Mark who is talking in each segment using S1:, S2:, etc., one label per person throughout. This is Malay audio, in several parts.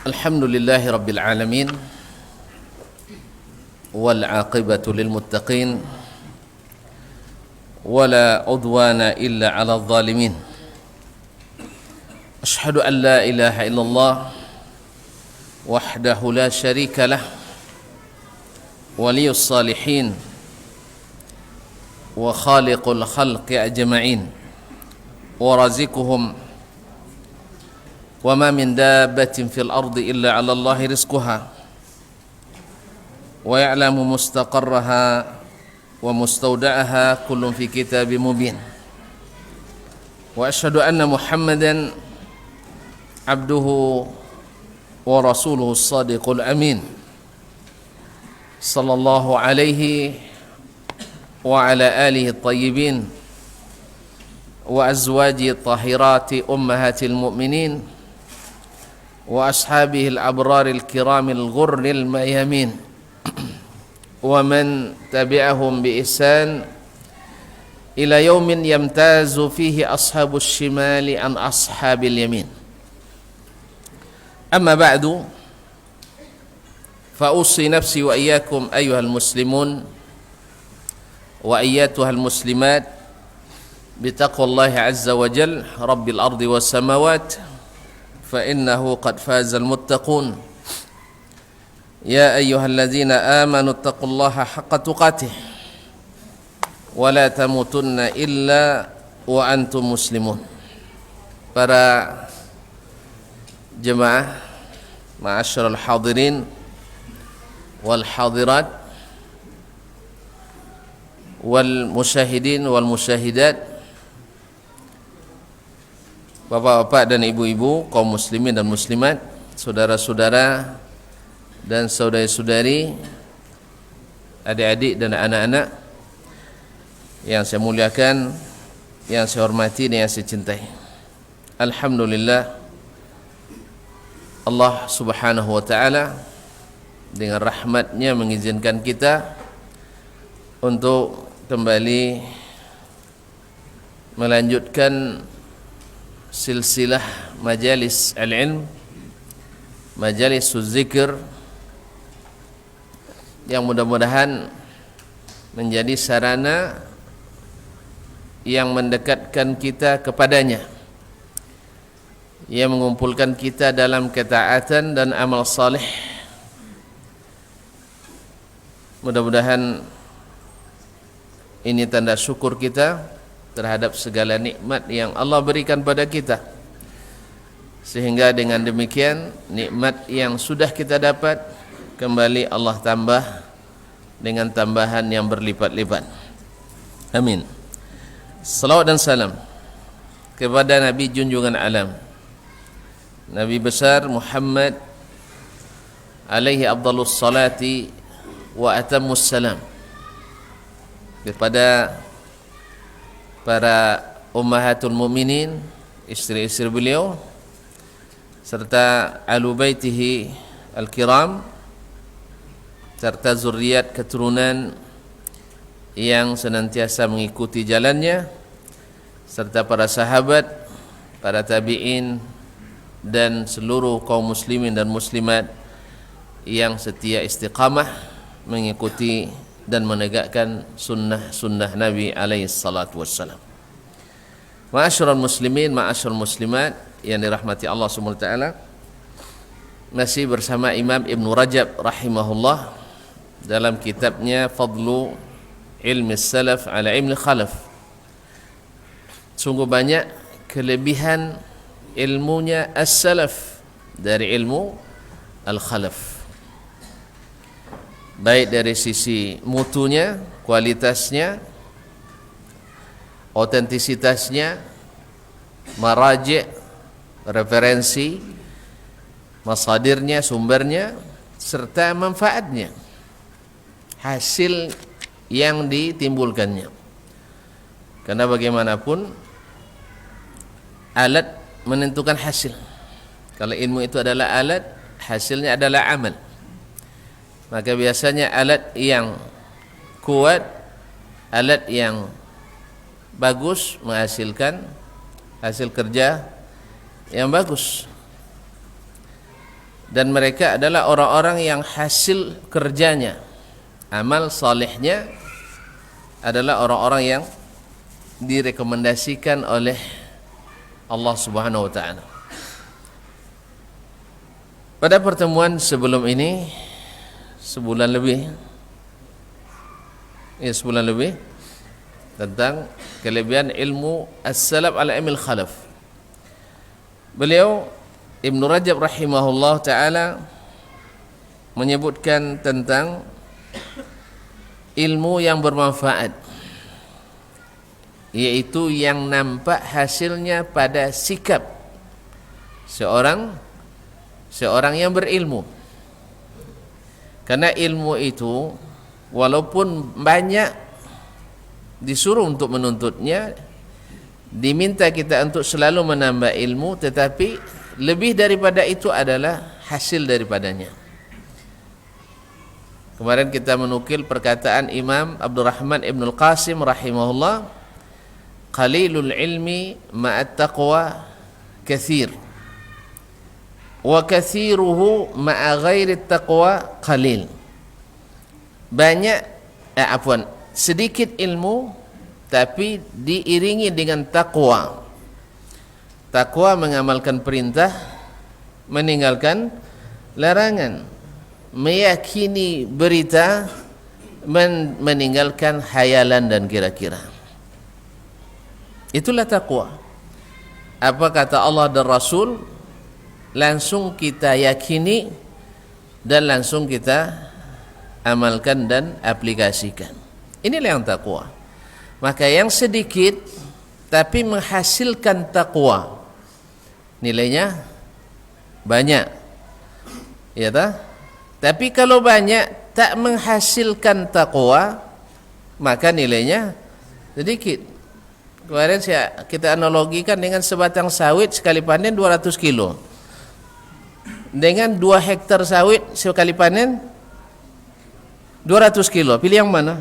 S1: Alhamdulillahi Rabbil Alamin, wal aqibatu lil muttaqin, wala udwana illa ala zalimin. Ashhadu an la ilaha illallah wahdahu la syarika lah, waliyus salihin wa khaliqul khalqi ajma'in, wa razikuhum وما من دابة في الأرض إلا على الله رزقها ويعلم مستقرها ومستودعها كل في كتاب مبين وأشهد أن محمدا عبده ورسوله الصادق الأمين صلى الله عليه وعلى آله الطيبين وأزواجه الطاهرات أمهات المؤمنين وأصحابه الأبرار الكرام الغر الميامين ومن تبعهم بإحسان إلى يوم يمتاز فيه أصحاب الشمال عن أصحاب اليمين. أما بعد فأوصي نفسي وإياكم أيها المسلمون وأياتها المسلمات بتقوى الله عز وجل رب الأرض والسماوات فإنه قد فاز المتقون. يا أيها الذين آمنوا اتقوا الله حق تقاته ولا تموتن إلا وأنتم مسلمون. Para jemaah, ma'asyiral hadirin wal hadirat wal musyahidin wal musyahidat, bapak-bapak dan ibu-ibu, kaum muslimin dan muslimat, saudara-saudara dan saudari-saudari, adik-adik dan anak-anak yang saya muliakan, yang saya hormati dan yang saya cintai. Alhamdulillah, Allah subhanahu wa ta'ala dengan rahmatnya mengizinkan kita untuk kembali melanjutkan silsilah majalis al-ilm, majalis zikir, yang mudah-mudahan menjadi sarana yang mendekatkan kita kepadanya, yang mengumpulkan kita dalam ketaatan dan amal saleh. Mudah-mudahan ini tanda syukur kita terhadap segala nikmat yang Allah berikan pada kita, sehingga dengan demikian nikmat yang sudah kita dapat kembali Allah tambah dengan tambahan yang berlipat-lipat. Amin. Salawat dan salam kepada Nabi junjungan alam, Nabi besar Muhammad alaihi afdhalus salati wa atammus salam, kepada para ummahatul mukminin, istri-istri beliau, serta ahlu baitihi al-kiram, serta zuriat keturunan yang senantiasa mengikuti jalannya, serta para sahabat, para tabi'in, dan seluruh kaum muslimin dan muslimat yang setia istiqamah mengikuti dan menegakkan sunnah-sunnah Nabi alaihi salatu wassalam. Ma'asyiral muslimin, ma'asyiral muslimat yang dirahmati Allah subhanahu wa ta'ala, masih bersama Imam Ibn Rajab rahimahullah dalam kitabnya Fadlu Ilmi Salaf ala Ilmi Khalaf. Sungguh banyak kelebihan ilmunya as-salaf dari ilmu al-khalaf, baik dari sisi mutunya, kualitasnya, otentisitasnya, maraji', referensi, masadirnya, sumbernya, serta manfaatnya, hasil yang ditimbulkannya. Karena bagaimanapun alat menentukan hasil. Kalau ilmu itu adalah alat, hasilnya adalah amal. Maka biasanya alat yang kuat, alat yang bagus menghasilkan hasil kerja yang bagus. dan mereka adalah orang-orang yang hasil kerjanya, amal salehnya adalah orang-orang yang direkomendasikan oleh Allah Subhanahu wa taala. Pada pertemuan sebelum ini sebulan lebih tentang kelebihan ilmu as-salaf ala ilmil khalaf. Beliau Ibnu Rajab rahimahullah taala menyebutkan tentang ilmu yang bermanfaat, yaitu yang nampak hasilnya pada sikap seorang yang berilmu. Karena ilmu itu walaupun banyak disuruh untuk menuntutnya, diminta kita untuk selalu menambah ilmu, tetapi lebih daripada itu adalah hasil daripadanya. Kemarin kita menukil perkataan Imam Abdurrahman Ibnul Qasim rahimahullah, qalilul ilmi ma'at taqwa kathir wa kathiruhu ma'a ghairi taqwa qalil. Sedikit ilmu tapi diiringi dengan takwa. Takwa mengamalkan perintah, meninggalkan larangan, meyakini berita, meninggalkan hayalan dan kira-kira. Itulah takwa. Apa kata Allah dan Rasul, langsung kita yakini dan langsung kita amalkan dan aplikasikan. Inilah yang takwa. Maka yang sedikit tapi menghasilkan takwa, nilainya banyak, ya tak? Tapi kalau banyak tak menghasilkan takwa, maka nilainya sedikit. Kemarin kita analogikan dengan sebatang sawit sekali panen 200 kilo dengan 2 hektar sawit sekali panen 200 kilo. Pilih yang mana?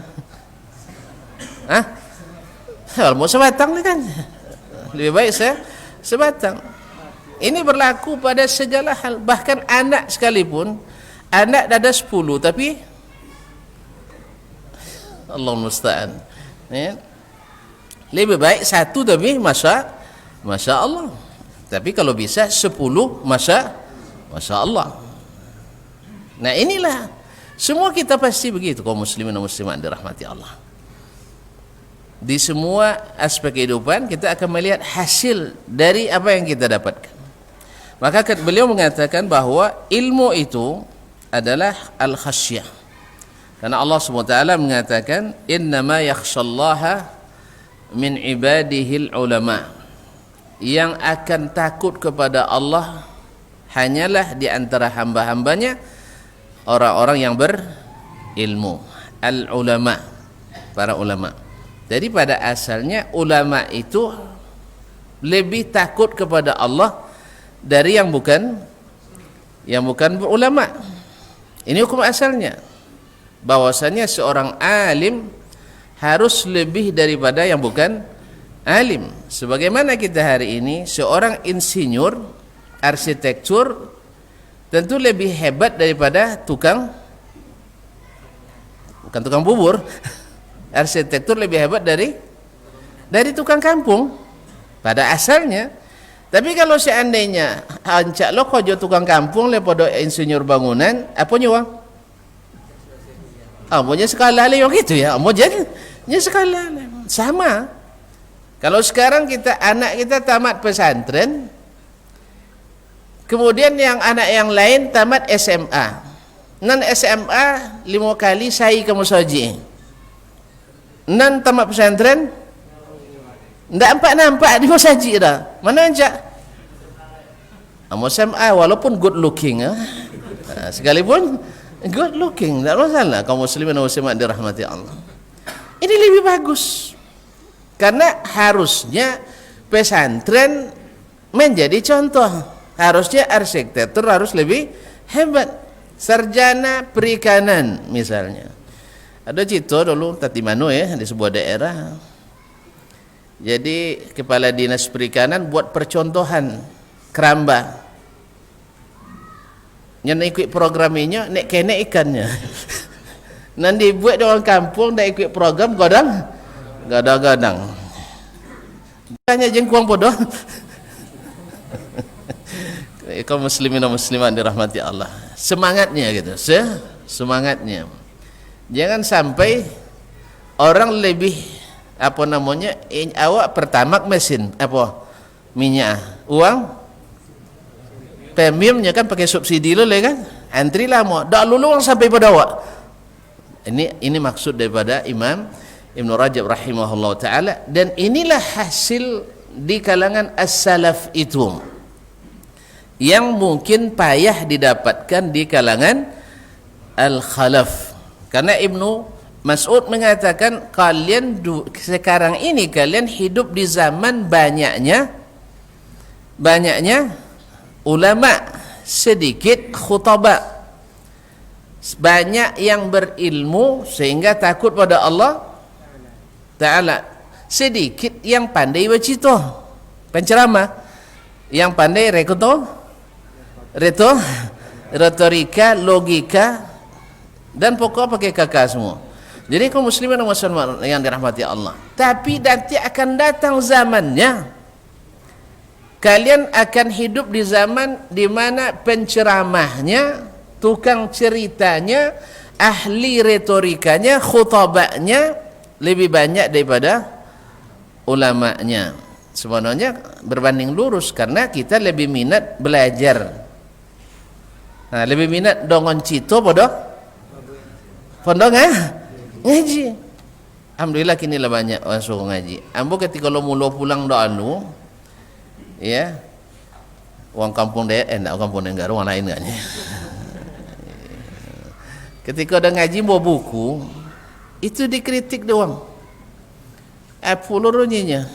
S1: Mau sebatang kan? Lebih baik saya sebatang. Ini berlaku pada segala hal. Bahkan anak sekalipun, anak ada 10 tapi Allah musta'an, ya? Lebih baik 1 tapi Masya Allah. Tapi kalau bisa 10 Masya Allah. Nah inilah, semua kita pasti begitu kaum muslimin dan muslimat dirahmati Allah. Di semua aspek kehidupan kita akan melihat hasil dari apa yang kita dapatkan. Maka beliau mengatakan bahwa ilmu itu adalah al-khasyah. Karena Allah SWT mengatakan innama yakhshallaha min ibadihil ulama. Yang akan takut kepada Allah hanyalah di antara hamba-hambanya orang-orang yang berilmu, al-ulama, para ulama. Jadi pada asalnya ulama itu lebih takut kepada Allah dari yang bukan ulama. Ini hukum asalnya, bahwasanya seorang alim harus lebih daripada yang bukan alim. Sebagaimana kita hari ini, seorang insinyur arsitektur tentu lebih hebat daripada bukan tukang bubur. Arsitektur lebih hebat dari tukang kampung pada asalnya. Tapi kalau seandainya ancak lo kojo tukang kampung lepodo insinyur bangunan, apa nyawa? Amonya skala le yang gitu ya, amonya skala sama. Kalau sekarang anak kita tamat pesantren, kemudian anak yang lain tamat SMA. Nan SMA 5 kali sai ke musoji. Nan tamat pesantren ndak nampak di musoji dah. Mana aja? Amo SMA walaupun good looking, sekalipun good looking, tidak masalah kaum muslimin dan muslimat dirahmati Allah. Ini lebih bagus. Karena harusnya pesantren menjadi contoh. Harusnya arsitektur harus lebih hebat. Sarjana perikanan misalnya. Ada cito dulu Tatimano ya, di sebuah daerah. Jadi kepala dinas perikanan buat percontohan keramba. yang nak ikut programnya nak kena ikannya. Nanti buat orang kampung dah ikut program gadang. Hanya jengkuang bodoh. Kaum muslimin dan muslimat dirahmati Allah. Semangatnya gitu, semangatnya. Jangan sampai orang lebih awak pertamak mesin minyak, uang premiumnya kan pakai subsidi lo kan, antri lama, dak lulu sampai pada awak. Ini maksud daripada Imam Ibn Rajab rahimahullah ta'ala, dan inilah hasil di kalangan as-salaf itu yang mungkin payah didapatkan di kalangan al-khalaf. Karena Ibnu Mas'ud mengatakan sekarang ini kalian hidup di zaman banyaknya ulama, sedikit khutaba. Banyak yang berilmu sehingga takut pada Allah Ta'ala, sedikit yang pandai bercerita penceramah, yang pandai retorika, logika, dan pokok pakai kakak semua. Jadi kaum muslimin dan muslimat yang dirahmati Allah, tapi nanti akan datang zamannya kalian akan hidup di zaman di mana penceramahnya, tukang ceritanya, ahli retorikanya, khutabanya lebih banyak daripada ulamanya. Sebenarnya berbanding lurus, karena kita lebih minat belajar. Lebih minat dongon cito bodoh pondok ngaji. Alhamdulillah kini lah banyak orang suruh ngaji. Ambo ketika lo mula pulang doa lu, ya, orang kampung dia, nak kampung negara orang lain kan. Ketika ada ngaji bawa buku, itu dikritik doang. Apa lurunya?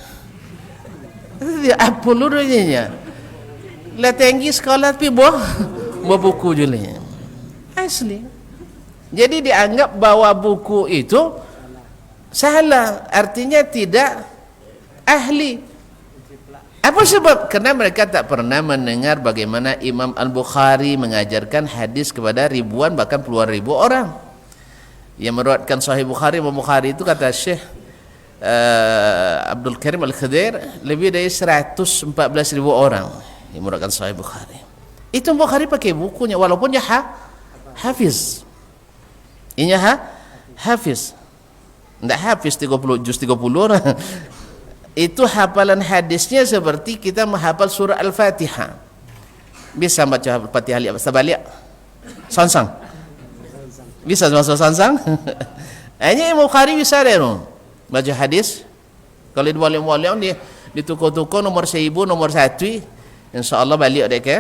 S1: Apa lurunya? Lah tinggi sekolah tapi bawa buku jualnya. Asli. Jadi dianggap bawa buku itu salah, artinya tidak ahli. Apa sebab? Karena mereka tak pernah mendengar bagaimana Imam Al-Bukhari mengajarkan hadis kepada ribuan bahkan puluhan ribu orang. Yang meriwayatkan Sahih Bukhari, Imam Bukhari itu kata Syekh Abdul Karim Al-Khadir, lebih dari 114.000 orang yang meriwayatkan Sahih Bukhari. Itu Bukhari pakai bukunya, walaupun dia hafiz. Ini hafiz. Tidak hafiz 30 juz 30 orang. Itu hafalan hadisnya seperti kita menghafal surah Al-Fatihah. Bisa baca Al-Fatihah lihat balik? Sansang. Bisa masuk sansang? Hanya Imam Bukhari bisa deh baca hadis. Kalau di di toko-toko nomor 1000, nomor 1, insya-Allah balik deh ke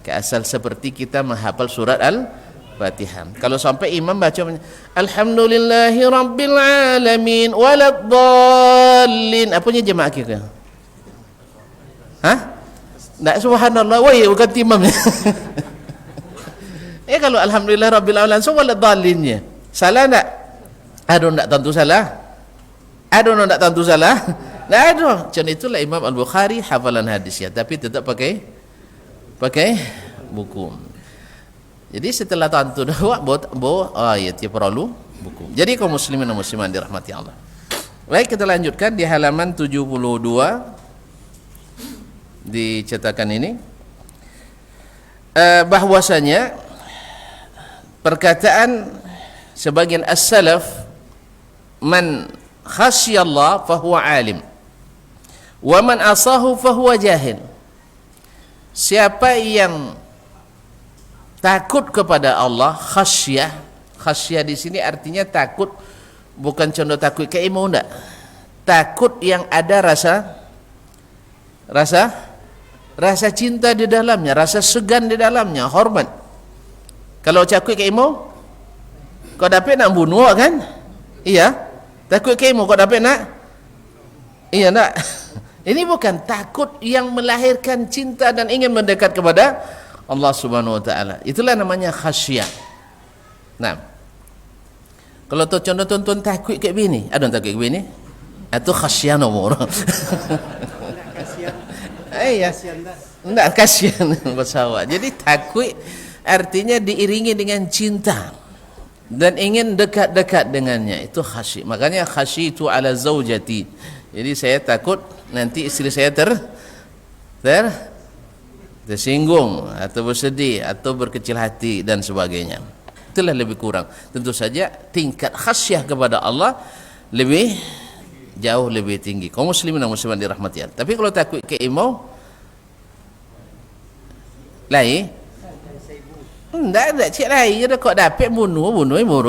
S1: asal seperti kita menghafal surat Al-Fatihah. Kalau sampai imam baca Alhamdulillahi Rabbil Alamin waladdallin, apanya jemaah kita? Tak subhanallah, woi bukan imam. Kalau Alhamdulillah Rabbil Alamin, so waladdalinnya salah tak? Aduh, tak tentu salah. Tak tentu salah. Tak ada. Macam itulah Imam Al-Bukhari hafalan hadis ya, tapi tetap pakai buku. Jadi setelah tentu dah ya dia perlu buku. Jadi kaum muslimin dan muslimat dirahmati Allah. Baik, kita lanjutkan di halaman 72 di cetakan ini. Bahwasanya perkataan sebagian as-salaf, man khasyallah fahuwa alim wa man asahu fahuwa jahil. Siapa yang takut kepada Allah, khasyah di sini artinya takut, bukan contoh takut kayak mau enggak, takut yang ada rasa cinta di dalamnya, rasa segan di dalamnya, hormat. Kalau takut kayak mau, kau dapat nak bunuh kan? Iya. Takut kayak mau, kau dapat nak? Iya nak. Ini bukan takut yang melahirkan cinta dan ingin mendekat kepada Allah Subhanahu wa taala. Itulah namanya khasyah. Nah, kalau tu contoh tonton takut kayak begini, ada takut kayak begini? Itu khasyah nomor. Iya. Enggak kasihan bersawat. Jadi takut artinya diiringi dengan cinta dan ingin dekat-dekat dengannya, itu khasyik. Makanya khasyitu ala zaujati, jadi saya takut nanti istri saya tersinggung atau bersedih atau berkecil hati dan sebagainya. Itulah lebih kurang. Tentu saja tingkat khasyah kepada Allah jauh lebih tinggi. Kaum muslimin dan muslimat dirahmati Allah. Tapi kalau takut ke imau lain, cik lain je kau dapat bunuh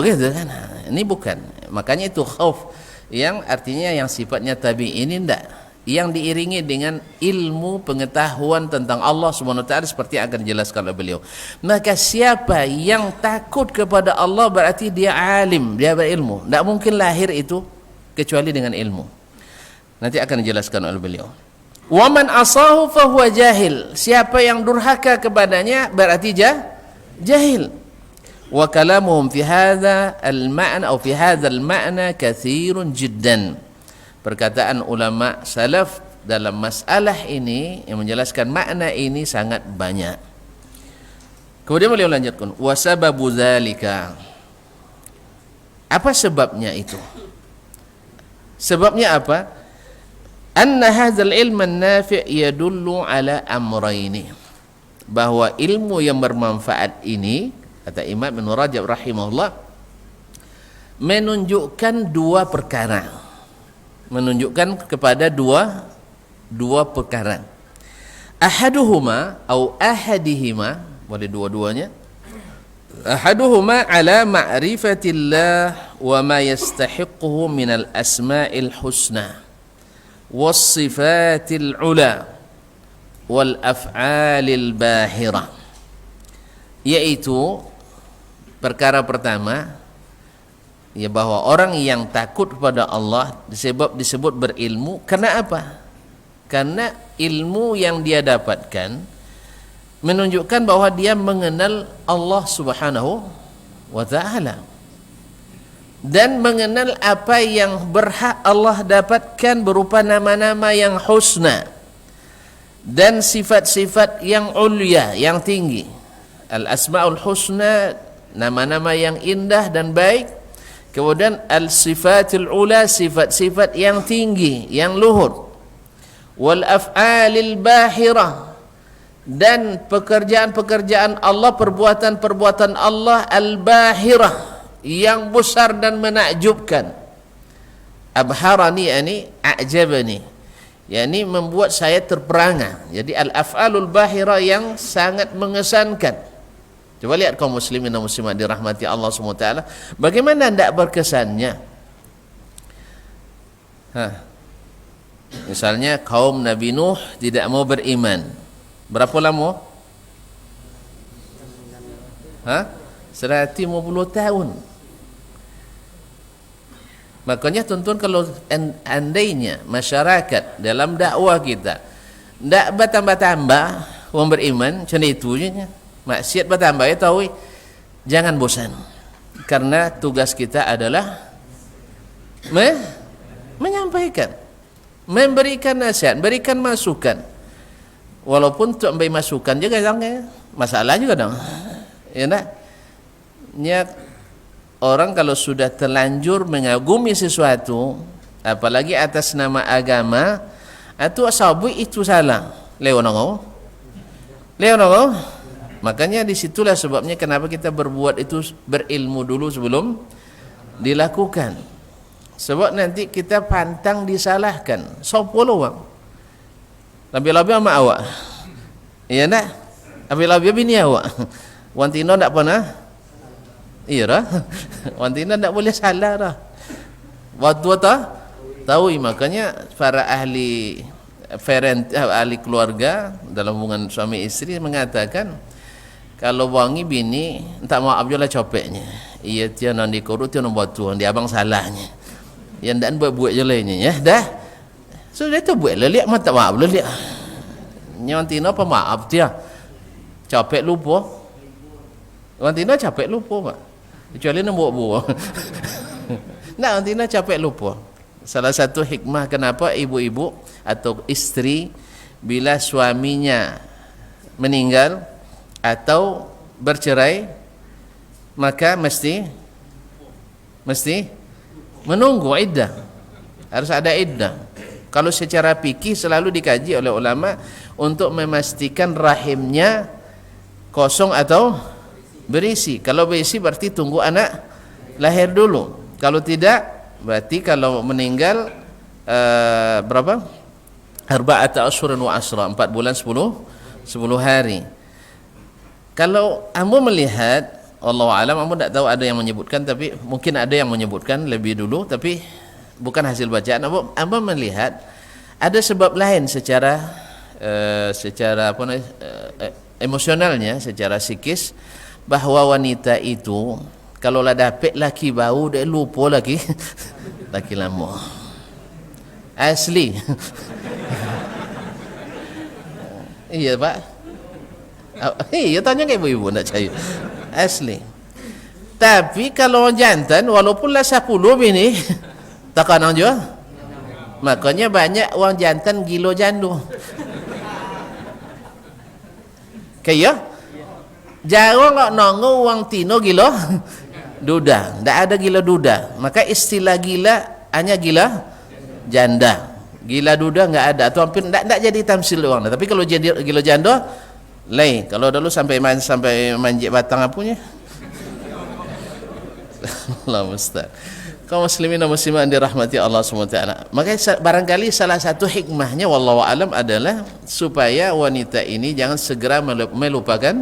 S1: gitu kan. Ini bukan. Makanya itu khauf yang artinya yang sifatnya tabii, ini tidak. Yang diiringi dengan ilmu pengetahuan tentang Allah Subhanahu wa taala seperti yang akan dijelaskan oleh beliau. Maka siapa yang takut kepada Allah berarti dia alim, dia berilmu. Tidak mungkin lahir itu kecuali dengan ilmu. Nanti akan dijelaskan oleh beliau. Wa man asahu fa huwa jahil. Siapa yang durhaka kepadanya berarti jahil. Wa kalamuhum fi hadha al-ma'na atau fi hadha al-ma'na katsirun jiddan. Perkataan ulama salaf dalam masalah ini yang menjelaskan makna ini sangat banyak. Kemudian beliau lanjutkan, wa sababu dzalika. Apa sebabnya itu? Sebabnya apa? Anna hadzal ilma an-nafi' yadullu ala amrayni. Bahwa ilmu yang bermanfaat ini, kata Imam Ibn Rajab rahimahullah, menunjukkan dua perkara. Menunjukkan kepada dua perkara. Ahaduhuma atau ahadihima, boleh dua-duanya. Ahaduhuma ala ma'rifatillah wa ma yastahiquhu minal asma'il husna was sifatil ula wal af'alil bahira. Yaitu perkara pertama, ya, bahwa orang yang takut kepada Allah disebut berilmu. Karena apa? Karena ilmu yang dia dapatkan menunjukkan bahwa dia mengenal Allah Subhanahu wa taala dan mengenal apa yang berhak Allah dapatkan berupa nama-nama yang husna dan sifat-sifat yang ulia, yang tinggi. Al-asmaul husna, nama-nama yang indah dan baik. Kemudian al-sifatul ula, sifat-sifat yang tinggi, yang luhur. Wal af'alil bahirah, dan pekerjaan-pekerjaan Allah, perbuatan-perbuatan Allah al-bahirah, yang besar dan menakjubkan. Abharani yani a'jabani, yani membuat saya terperangah. Jadi al-af'alul bahirah yang sangat mengesankan. Coba lihat kaum muslimin dan muslimat dirahmati Allah SWT, bagaimana tidak berkesannya. Misalnya kaum Nabi Nuh tidak mau beriman. Berapa lama? 150 tahun. Makanya tuan-tuan, kalau andainya masyarakat dalam dakwah kita tidak bertambah-tambah orang beriman, macam itu je, maksiat bertambah, ya tahu, jangan bosan, karena tugas kita adalah menyampaikan, memberikan nasihat, berikan masukan. Walaupun untuk memberi masukan juga jangan masalah juga dong, ya nak? Orang kalau sudah terlanjur mengagumi sesuatu, apalagi atas nama agama, itu asabu itu salah. Leonong. Makanya disitulah sebabnya kenapa kita berbuat itu, berilmu dulu sebelum dilakukan. Sebab nanti kita pantang disalahkan. Sopo lo bang? Lebih-lebih sama awak. Iya nak? Lebih-lebih bini awak. Wantino tak pernah? Iya dah. Wantino tak boleh salah dah. Waktu tahu, makanya para ahli keluarga dalam hubungan suami istri mengatakan, kalau wangi bini tak maaf je lah copeknya. Iya dia nan dikorut, dia nan buat tuan, dia abang salahnya. Yang dan buat je lainnya, ya dah. So dia tu buat leliak, mah tak maaf leliak. Nyantino apa maaf dia. Capek lupa. Nyantino capek lupa, Pak. Kecuali nak buat-buat. Nak nyantino capek lupa. Salah satu hikmah kenapa ibu-ibu atau istri bila suaminya meninggal atau bercerai, maka mesti menunggu iddah. Harus ada iddah. Kalau secara fikih selalu dikaji oleh ulama untuk memastikan rahimnya kosong atau berisi. Kalau berisi berarti tunggu anak lahir dulu. Kalau tidak, berarti kalau meninggal berapa? Arba'ata asyhurin wa asyra, 4 bulan 10 hari. Kalau ambo melihat, wallahu alam, ambo tidak tahu ada yang menyebutkan, tapi mungkin ada yang menyebutkan lebih dulu, tapi bukan hasil bacaan. Ambo melihat ada sebab lain secara emosionalnya, secara psikis, bahwa wanita itu kalau lah dapet laki bau dia lupa lagi laki lama asli. Iya pak, iya tanya ke ibu-ibu nak cari asli. Tapi kalau jantan walaupun lah 10 bini takkan aja. Makanya banyak orang jantan gilo jandu. Kayak jarang nggak nongol orang tino gilo duda, tidak ada gila duda. Maka istilah gila hanya gila janda. Gila duda nggak ada, atau hampir tidak jadi tamsil orang. Tapi kalau jadi gila janda, lain. Kalau dulu sampai manjik batang apunya. Allah musta'an. Kaum muslimin dan muslimat dirahmati Allah SWT. Maka barangkali salah satu hikmahnya wallahu alam adalah supaya wanita ini jangan segera melupakan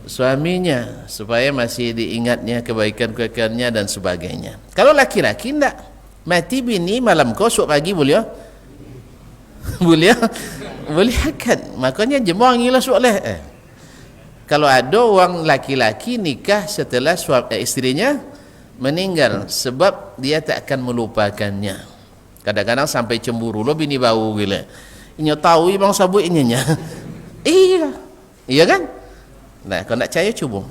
S1: suaminya, supaya masih diingatnya kebaikan-kebaikannya dan sebagainya. Kalau laki-laki tidak, mati bini malam kosok pagi boleh akan. Makanya jemaah ngilah soalnya kalau ada orang laki-laki nikah setelah istrinya meninggal, sebab dia tak akan melupakannya. Kadang-kadang sampai cemburu, lo bini bau gila. Inya tahu bang sabut inya. Iya kan? Nah, kalau nak percaya cuba.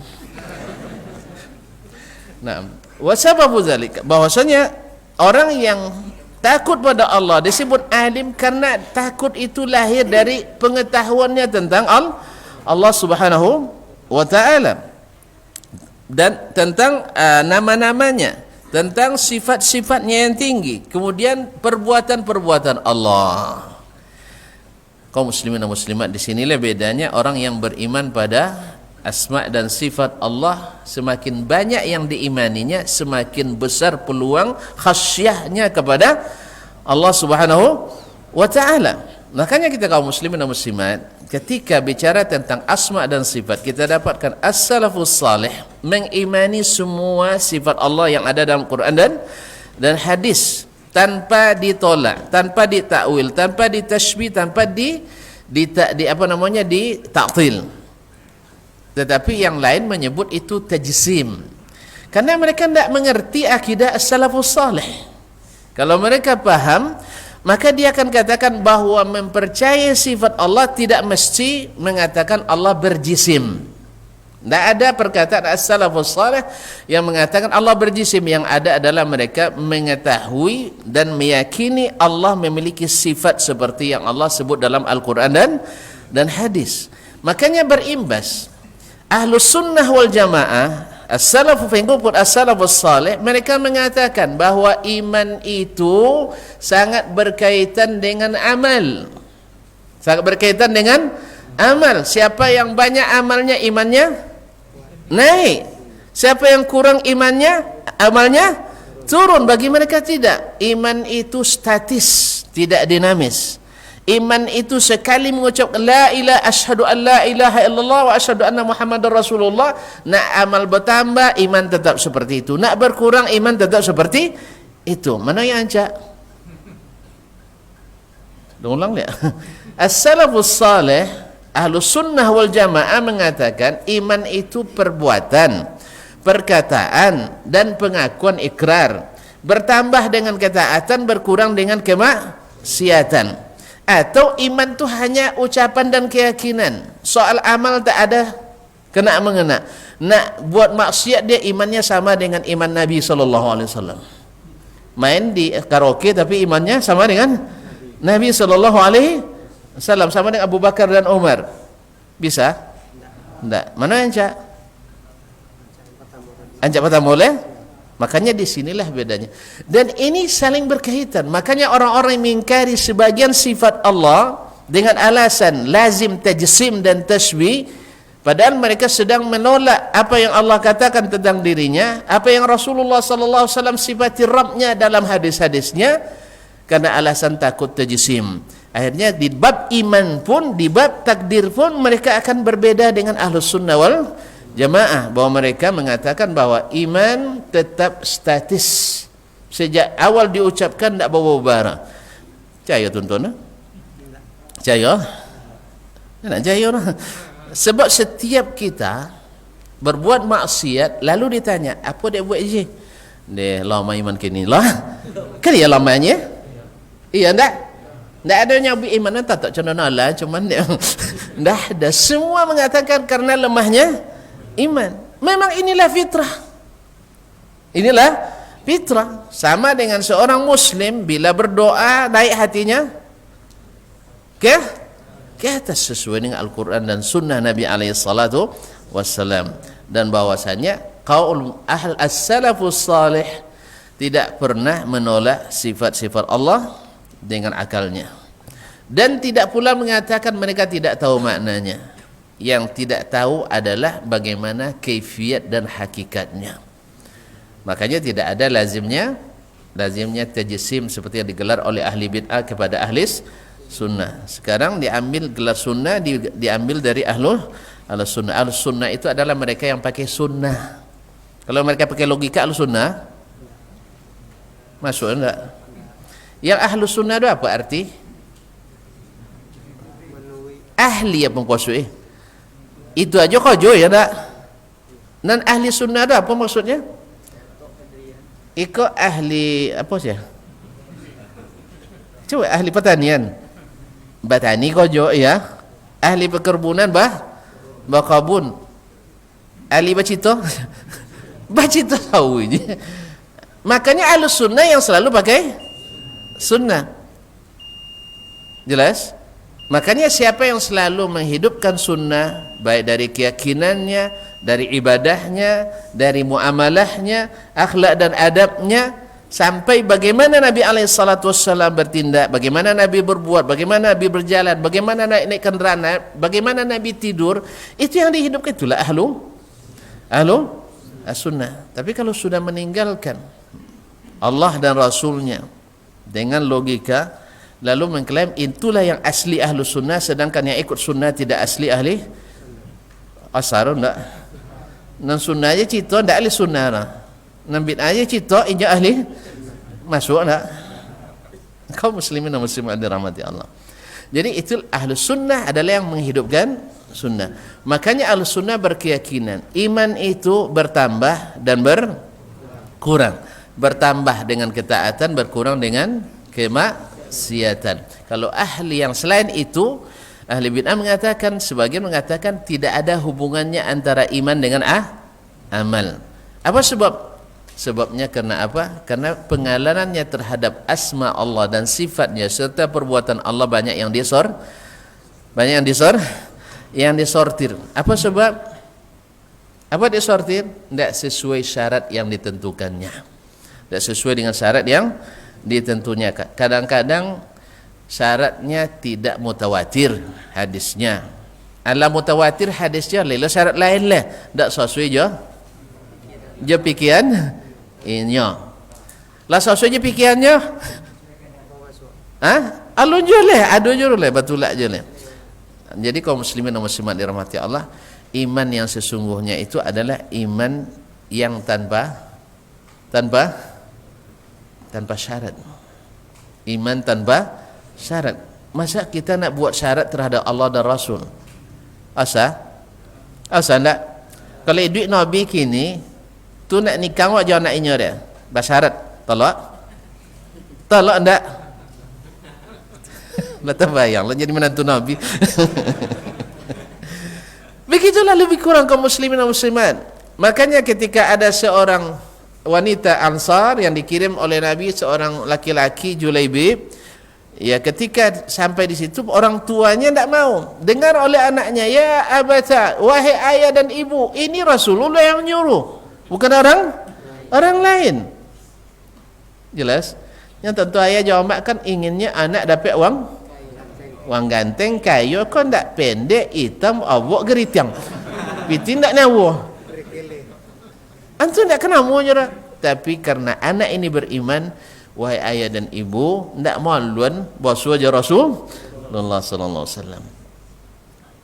S1: Nah, wasababu zalik, bahwasanya orang yang takut pada Allah disebut alim karena takut itu lahir dari pengetahuannya tentang Allah Subhanahu wa taala, dan tentang nama-namanya, tentang sifat-sifatnya yang tinggi, kemudian perbuatan-perbuatan Allah. Kaum muslimin dan muslimat, di sinilah bedanya orang yang beriman pada asma dan sifat Allah. Semakin banyak yang diimaninya, semakin besar peluang khasyahnya kepada Allah Subhanahu wa taala. Makanya kita kaum muslimin dan muslimat, ketika bicara tentang asma dan sifat, kita dapatkan as-salafus salih mengimani semua sifat Allah yang ada dalam Quran dan hadis tanpa ditolak, tanpa ditakwil, tanpa ditashbih, tanpa ditaktil. Tetapi yang lain menyebut itu tajsim, karena mereka tidak mengerti akidah as-salafus salih. Kalau mereka paham, maka dia akan katakan bahwa mempercayai sifat Allah tidak mesti mengatakan Allah berjisim. Tidak ada perkataan as-salafus salih yang mengatakan Allah berjisim. Yang ada adalah mereka mengetahui dan meyakini Allah memiliki sifat seperti yang Allah sebut dalam Al-Quran dan hadis. Makanya berimbas Ahlus Sunnah wal Jamaah, as-salafus salih, mereka mengatakan bahwa iman itu sangat berkaitan dengan amal. Sangat berkaitan dengan amal. Siapa yang banyak amalnya, imannya naik. Siapa yang kurang imannya, amalnya turun. Bagi mereka tidak. Iman itu statis, tidak dinamis. Iman itu sekali mengucap la ilaha, asyhadu an la ilaha illallah wa asyhadu anna muhammadar rasulullah, nak amal bertambah, iman tetap seperti itu. Nak berkurang, iman tetap seperti itu. Mana yang ancak? Ulang lihat. As-salafus salih, Ahlus Sunnah wal Jamaah mengatakan iman itu perbuatan, perkataan dan pengakuan ikrar. Bertambah dengan ketaatan, berkurang dengan kemaksiatan. Atau iman itu hanya ucapan dan keyakinan. Soal amal tak ada kena mengena. Nak buat maksiat dia imannya sama dengan iman Nabi SAW. Main di karaoke tapi imannya sama dengan Nabi SAW. Sama dengan Abu Bakar dan Umar. Bisa? Enggak. Mana ancak? Ancak pertama boleh? Makanya di sinilah bedanya. Dan ini saling berkaitan. Makanya orang-orang yang mengingkari sebagian sifat Allah dengan alasan lazim tajsim dan tashbih, padahal mereka sedang menolak apa yang Allah katakan tentang dirinya, apa yang Rasulullah sallallahu alaihi wasallam sifati Rabbnya dalam hadis-hadisnya, karena alasan takut tajsim. Akhirnya di bab iman pun, di bab takdir pun mereka akan berbeda dengan Ahlus Sunnah wal Jamaah, bahwa mereka mengatakan bahwa iman tetap statis sejak awal diucapkan, tidak bawa-bawa. Percaya tuan-tuan? Percaya? Nak percaya lah. Sebab setiap kita berbuat maksiat lalu ditanya, apa dia buat je? Dia lama iman kini lah. Kan dia lamanya? Iya tak? Tak ada yang beriman tak contoh lah, cuman dia dah ada semua mengatakan karena lemahnya iman. Memang inilah fitrah. Inilah fitrah. Sama dengan seorang muslim bila berdoa naik hatinya ke atas sesuai dengan Al-Quran dan sunnah Nabi alaihi salatu wassalam, dan bahwasanya qaul ahl as-salafus salih tidak pernah menolak sifat-sifat Allah dengan akalnya, dan tidak pula mengatakan mereka tidak tahu maknanya. Yang tidak tahu adalah bagaimana kaifiat dan hakikatnya. Makanya tidak ada lazimnya tajsim seperti yang digelar oleh ahli bid'ah kepada ahli sunnah. Sekarang diambil gelar sunnah diambil dari ahlus sunnah. Ahlus sunnah itu adalah mereka yang pakai sunnah. Kalau mereka pakai logika ahlus sunnah masuk enggak? Yang ahlus sunnah itu apa arti? Ahli yang menguasai. Itu aja kojo ya tak? Dan ahli sunnah itu apa maksudnya? Iko ahli apa sih? Coba ahli pertanian, batani kojo ya. Ahli perkebunan bakabun. Ahli bacito, bacito tahu ini. Makanya ahli sunnah yang selalu pakai sunnah. Jelas? Makanya siapa yang selalu menghidupkan sunnah, baik dari keyakinannya, dari ibadahnya, dari muamalahnya, akhlak dan adabnya, sampai bagaimana Nabi SAW bertindak, bagaimana Nabi berbuat, bagaimana Nabi berjalan, bagaimana naik kendaraan, bagaimana Nabi tidur, itu yang dihidupkan, itulah ahlu as-sunnah. Tapi kalau sudah meninggalkan Allah dan Rasulnya dengan logika, lalu mengklaim itulah yang asli ahlu sunnah, sedangkan yang ikut sunnah tidak asli ahli asar, enggak. Nan sunnah aja cito enggak ahli sunnah lah. Nan bid'ah aja cito inja ahli masuk enggak. Kaum muslimin dan muslimat dirahmati Allah. Jadi itu ahlu sunnah adalah yang menghidupkan sunnah. Makanya ahlu sunnah berkeyakinan iman itu bertambah dan berkurang. Bertambah dengan ketaatan, berkurang dengan kemaksiatan. Kalau ahli yang selain itu, ahli bid'ah mengatakan, sebagian mengatakan tidak ada hubungannya antara iman dengan amal. Apa sebab? Sebabnya karena apa? Karena pengenalannya terhadap asma Allah dan sifatnya serta perbuatan Allah banyak yang disortir. Apa sebab? Apa disortir? Tidak sesuai syarat yang ditentukannya. Tidak sesuai dengan syarat yang ditentunya. Kadang-kadang syaratnya tidak mutawatir hadisnya. Ala mutawatir hadisnya lain syarat lain lah. Tak sesuai je pikiran inya. Lah sesuai je pikirannya. Alun je lah, adu je lah, batulak je lah. Jadi kaum muslimin dan muslimat dirahmati Allah, iman yang sesungguhnya itu adalah iman yang tanpa syarat. Iman tanpa syarat. Masa kita nak buat syarat terhadap Allah dan Rasul? Asa nak. Kalau duit Nabi kini tu nak nikah wak jangan nak inya dia. Bersyarat tolak ndak? Betul bayang lah jadi menantu Nabi. Begitulah lebih kurang kaum muslimin dan muslimat. Makanya ketika ada seorang wanita Ansar yang dikirim oleh Nabi, seorang laki-laki Julaibib Ya, ketika sampai di situ orang tuanya tidak mau. Dengar oleh anaknya, ya abata, wahai ayah dan ibu, ini Rasulullah yang nyuruh, bukan orang lain. Jelas? Yang tentu ayah jawab kan inginnya anak dapat wang ganteng, kayu, kau tidak pendek, hitam, awak gerityang. Piti tidak nyawa. Antum tidak kenal mau nyerah. Tapi karena anak ini beriman, wahai ayah dan ibu, tidak maluan basu aja Rasulullah sallallahu alaihi wasallam.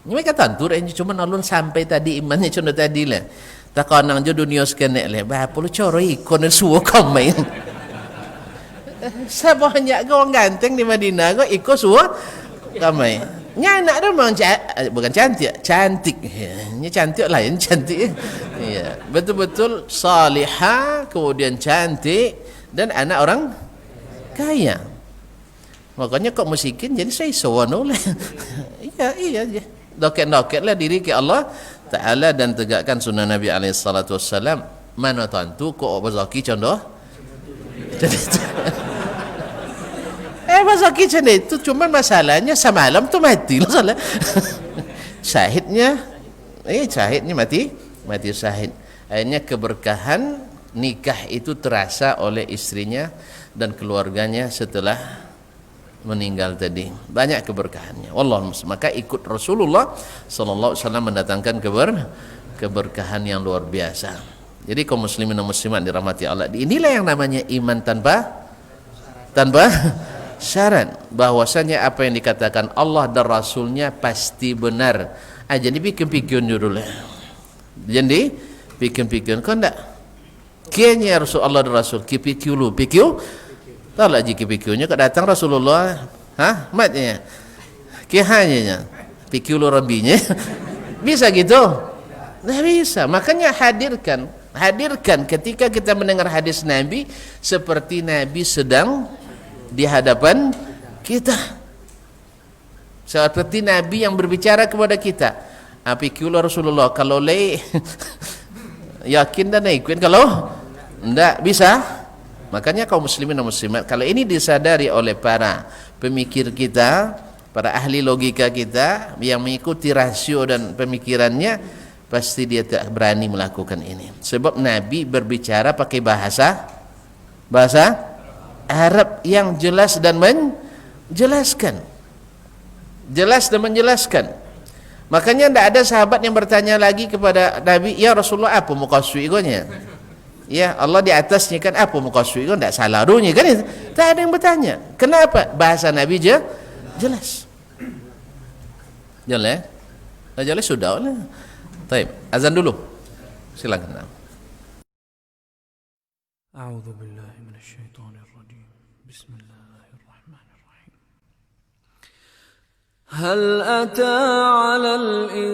S1: Ini mereka tantur cuma alun sampai tadi imannya cuma tadi lah. Tak kau nang jo dunia sekenek lah. Bapa lu coro ikon suwo kamai. Siapa banyak kau ganteng di Madinah kau ikut suwo kamai. Nya anak dia memang bukan cantik. Ini cantik lain cantik. Iya, betul-betul salihah, kemudian cantik dan anak orang kaya. Makanya kok musikin jadi saya sowan oleh. Iya aja. Doket-doket lah diri ke Allah Ta'ala dan tegakkan sunnah Nabi SAW. Mana tentu kok bazaki contoh. Bazaki contoh itu cuma masalahnya semalam tu mati lah salah. Syahidnya mati syahid. Akhirnya keberkahan nikah itu terasa oleh istrinya dan keluarganya setelah meninggal tadi. Banyak keberkahannya. Wallahu musta'an. Maka ikut Rasulullah sallallahu alaihi wasallam mendatangkan keberkahan yang luar biasa. Jadi kaum muslimin dan muslimat dirahmati Allah. Inilah yang namanya iman tanpa syarat. Bahwasanya apa yang dikatakan Allah dan Rasulnya pasti benar. Jadi pikir-pikir dulu lah. Jadi pikir-pikir kau ndak kianya Rasulullah dan Rasul pikir tak lagi pikirnya kau datang Rasulullah matnya kihanya pikir rabinya bisa gitu nggak bisa. Makanya hadirkan ketika kita mendengar hadis Nabi seperti Nabi sedang di hadapan kita, seperti Nabi yang berbicara kepada kita. Pikirlah Rasulullah kalau yakin dan ikutin, kalau tidak bisa. Makanya kaum muslimin dan muslimat, kalau ini disadari oleh para pemikir kita, para ahli logika kita yang mengikuti rasio dan pemikirannya, pasti dia tak berani melakukan ini. Sebab Nabi berbicara pakai bahasa Arab yang jelas dan menjelaskan. Makanya tidak ada sahabat yang bertanya lagi kepada Nabi, ya Rasulullah apa muqaswi igonya? Ya Allah di atasnya kan apa muqaswi igon? Tidak salah runya kan? Tak ada yang bertanya. Kenapa? Bahasa Nabi jelas. Jelas sudah lah. Baik, azan dulu. Silakan.
S2: A'udzu billahi minasyaitonir rajim. Bismillahirrahmanirrahim. هل أتى على الإنسان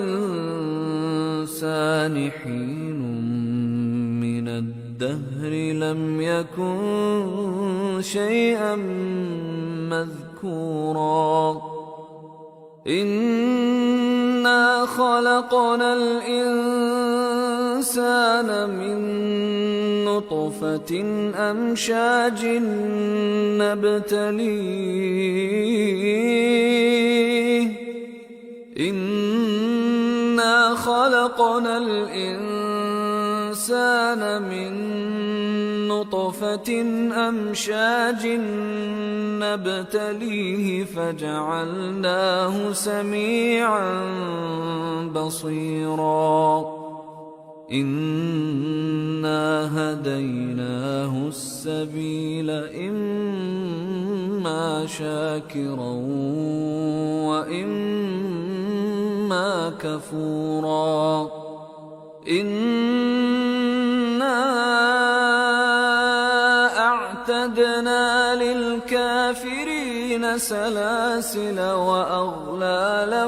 S2: حين من الدهر لم يكن شيئا مذكورا إنا خلقنا الإنسان من نطفة أمشاج نبتليه إنا خلقنا الإنسان من نطفة أمشاج نبتليه فجعلناه سميعا بصيرا إنا هديناه السبيل إما شاكرا وإما كفورا إنا أعتدنا للكافرين سلاسل وأغلالا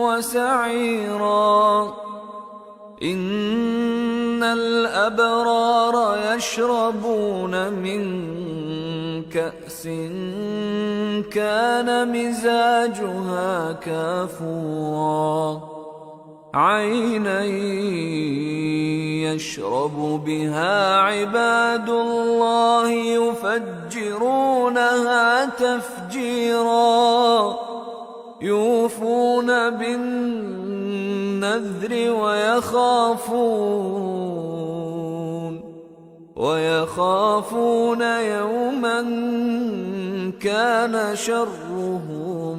S2: وسعيرا إن الأبرار يشربون من كأس كان مزاجها كافورا عينا يشرب بها عباد الله يفجرونها تفجيرا يوفون بالنذر ويخافون يوما كان شره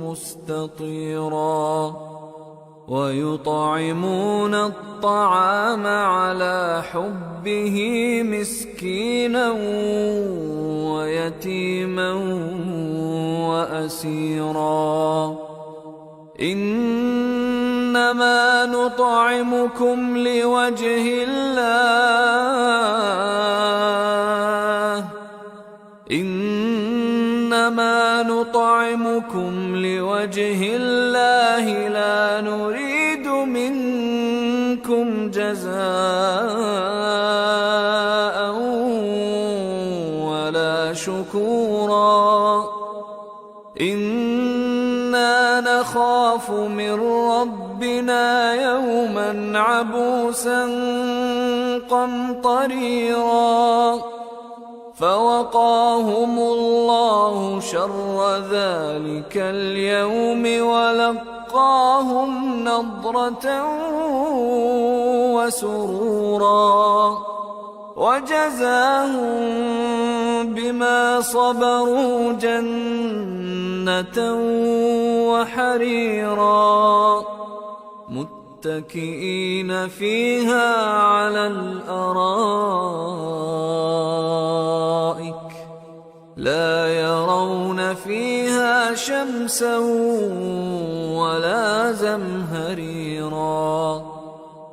S2: مستطيرا ويطعمون الطعام على حبه مسكينا ويتيما وأسيرا إنما نطعمكم لوجه الله لا نريد منكم جزاء ولا شكورا إنا نخاف من ربنا يوما عبوسا قمطريرا فوقاهم الله شر ذلك اليوم ولقاهم نضرة وسرورا وجزاهم بما صبروا جنة وحريرا متكئين فيها على الأرائك لا يرون فيها شمسا ولا زمهريرا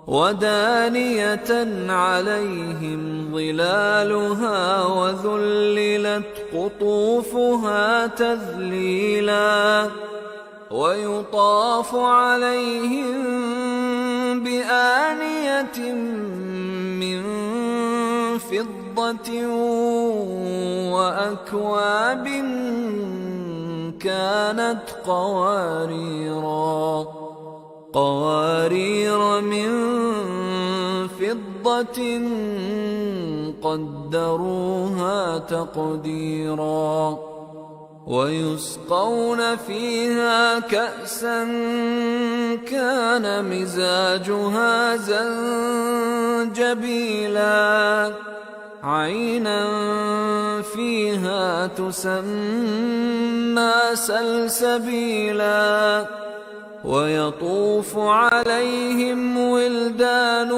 S2: ودانية عليهم ظلالها وذللت قطوفها تذليلا ويطاف عليهم بآنية من فضة وأكواب كانت قوارير من فضة قدروها تقديرا ويسقون فيها كأسا كان مزاجها زنجبيلا عينا فيها تسمى سلسبيلا ويطوف عليهم ولدان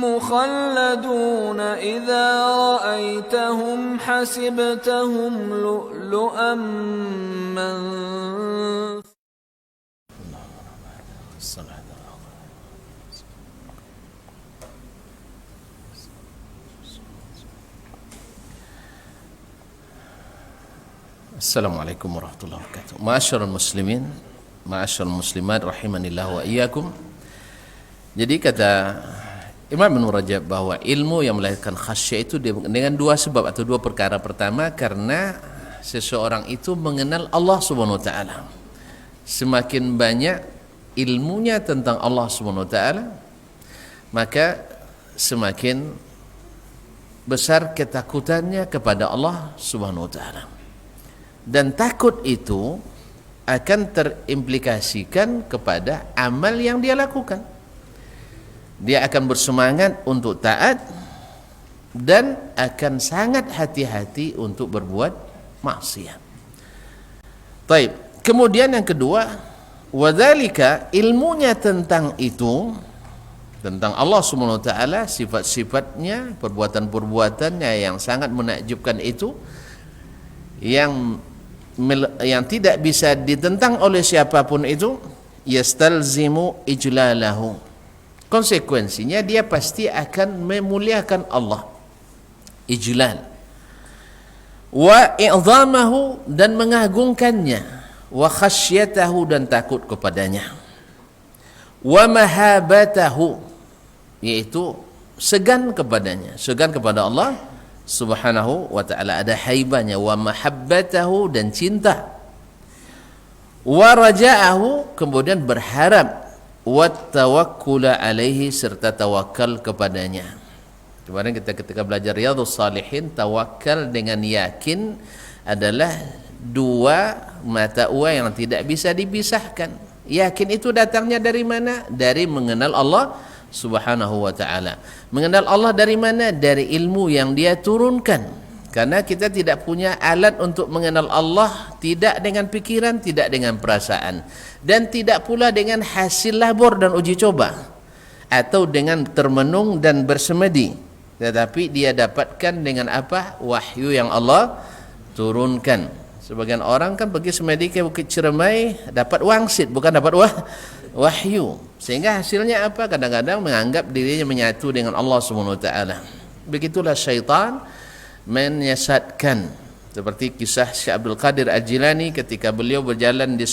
S2: مخلدون إذا رأيتهم حسبتهم لؤلؤا منثورا.
S1: Assalamualaikum warahmatullahi wabarakatuh. Ma'asyiral muslimin, ma'asyiral muslimat rahimanillah wa iyyakum. Jadi kata Imam Ibn Rajab bahwa ilmu yang melahirkan khasyah itu dengan dua sebab atau dua perkara. Pertama, karena seseorang itu mengenal Allah Subhanahu wa taala. Semakin banyak ilmunya tentang Allah Subhanahu wa taala, maka semakin besar ketakutannya kepada Allah Subhanahu wa taala. Dan takut itu akan terimplikasikan kepada amal yang dia lakukan. Dia akan bersemangat untuk taat dan akan sangat hati-hati untuk berbuat maksiat. Baik, kemudian yang kedua, wadzalika, ilmunya tentang itu, tentang Allah Subhanahu wa taala, sifat-sifatnya, perbuatan-perbuatannya yang sangat menakjubkan itu, yang tidak bisa ditentang oleh siapapun itu, yastalzimu ijlalahu. Konsekuensinya dia pasti akan memuliakan Allah, ijlal, wa i'zamahu, dan mengagungkannya, wa khasyatahu, dan takut kepadanya, wa mahabatahu, yaitu segan kepadanya, segan kepada Allah Subhanahu wa ta'ala, ada haibahnya, wa mahabbatahu, dan cinta, wa raja'ahu, kemudian berharap wat tawakkula alaihi, serta tawakal kepadanya. Kemarin kita ketika belajar Riyadhus Shalihin, tawakal dengan yakin adalah dua mata uang yang tidak bisa dipisahkan. Yakin itu datangnya dari mana? Dari mengenal Allah Subhanahu wa ta'ala. Mengenal Allah dari mana? Dari ilmu yang Dia turunkan. Karena kita tidak punya alat untuk mengenal Allah, tidak dengan pikiran, tidak dengan perasaan, dan tidak pula dengan hasil labor dan uji coba, atau dengan termenung dan bersemedi, tetapi dia dapatkan dengan apa? Wahyu yang Allah turunkan. Sebagian orang kan pergi semedi ke Bukit Ciremai, dapat wangsit, bukan dapat wahyu. Sehingga hasilnya apa? Kadang-kadang menganggap dirinya menyatu dengan Allah Subhanahu wa ta'ala. Begitulah syaitan menyesatkan. Seperti kisah Syekh Abdul Qadir Al-Jilani ketika beliau berjalan di